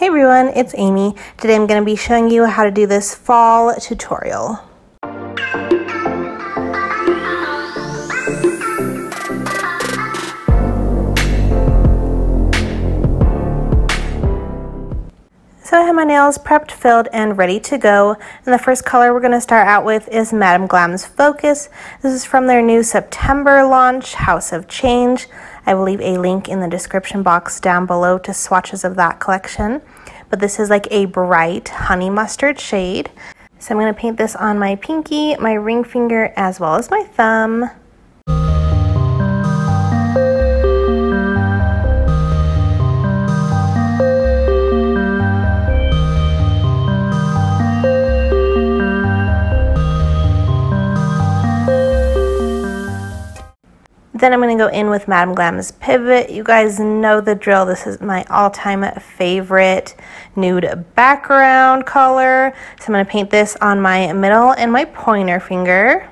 Hey everyone, it's Amy. Today I'm going to be showing you how to do this fall tutorial. So I have my nails prepped, filled, and ready to go. And the first color we're going to start out with is Madam Glam's Focus. This is from their new September launch, House of Change. I will leave a link in the description box down below to swatches of that collection. But this is like a bright honey mustard shade. So I'm going to paint this on my pinky, my ring finger, as well as my thumb. Then I'm going to go in with Madam Glam's Pivot. You guys know the drill. This is my all-time favorite nude background color. So I'm going to paint this on my middle and my pointer finger.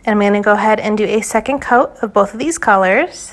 And I'm going to go ahead and do a second coat of both of these colors.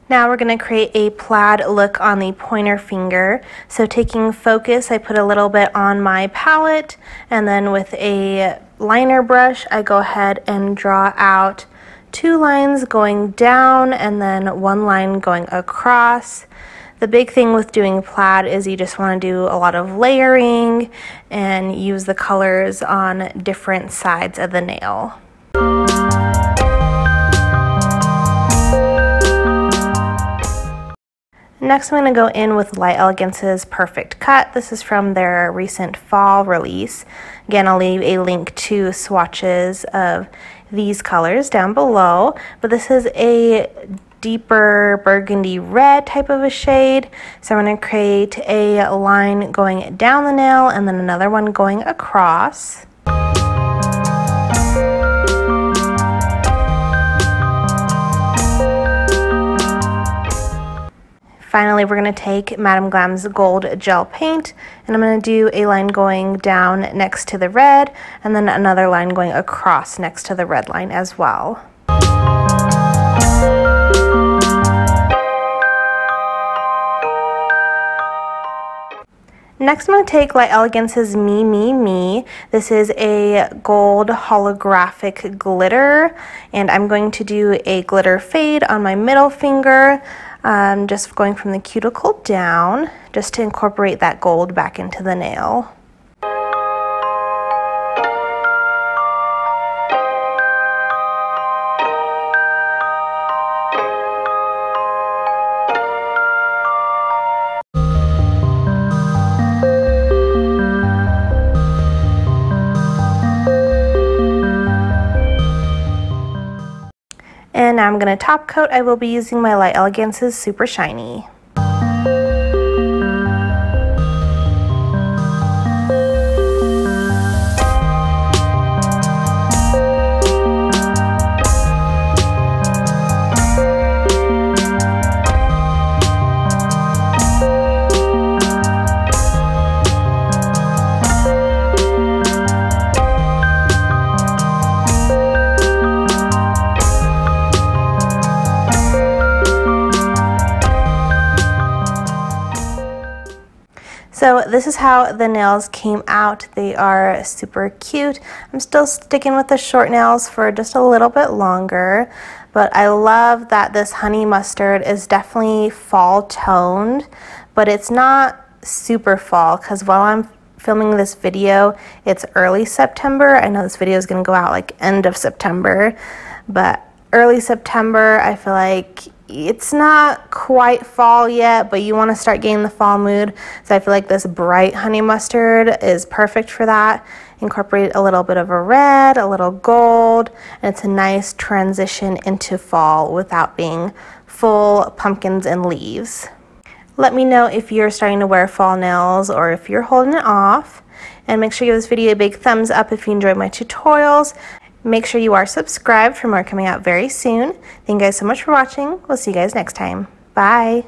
Now we're going to create a plaid look on the pointer finger. So taking Focus, I put a little bit on my palette, and then with a liner brush, I go ahead and draw out two lines going down and then one line going across. The big thing with doing plaid is you just want to do a lot of layering and use the colors on different sides of the nail. Next, I'm going to go in with Light Elegance's Perfect Cut. This is from their recent fall release. Again, I'll leave a link to swatches of these colors down below. But this is a deeper burgundy red type of a shade. So I'm going to create a line going down the nail and then another one going across. Finally, we're going to take Madam Glam's Gold Gel Paint, and I'm going to do a line going down next to the red, and then another line going across next to the red line as well. Next, I'm going to take Light Elegance's Me, Me, Me. This is a gold holographic glitter, and I'm going to do a glitter fade on my middle finger. Just going from the cuticle down, just to incorporate that gold back into the nail. And now I'm going to top coat. I will be using my Light Elegance's Super Shiny. So this is how the nails came out. They are super cute. I'm still sticking with the short nails for just a little bit longer, but I love that this honey mustard is definitely fall toned, but it's not super fall because while I'm filming this video, it's early September. I know this video is going to go out like end of September, but early September, I feel like it's not quite fall yet, but you want to start getting the fall mood. So I feel like this bright honey mustard is perfect for that. Incorporate a little bit of a red, a little gold, and it's a nice transition into fall without being full pumpkins and leaves. Let me know if you're starting to wear fall nails or if you're holding it off. And make sure you give this video a big thumbs up if you enjoyed my tutorials. Make sure you are subscribed for more coming out very soon. Thank you guys so much for watching. We'll see you guys next time. Bye.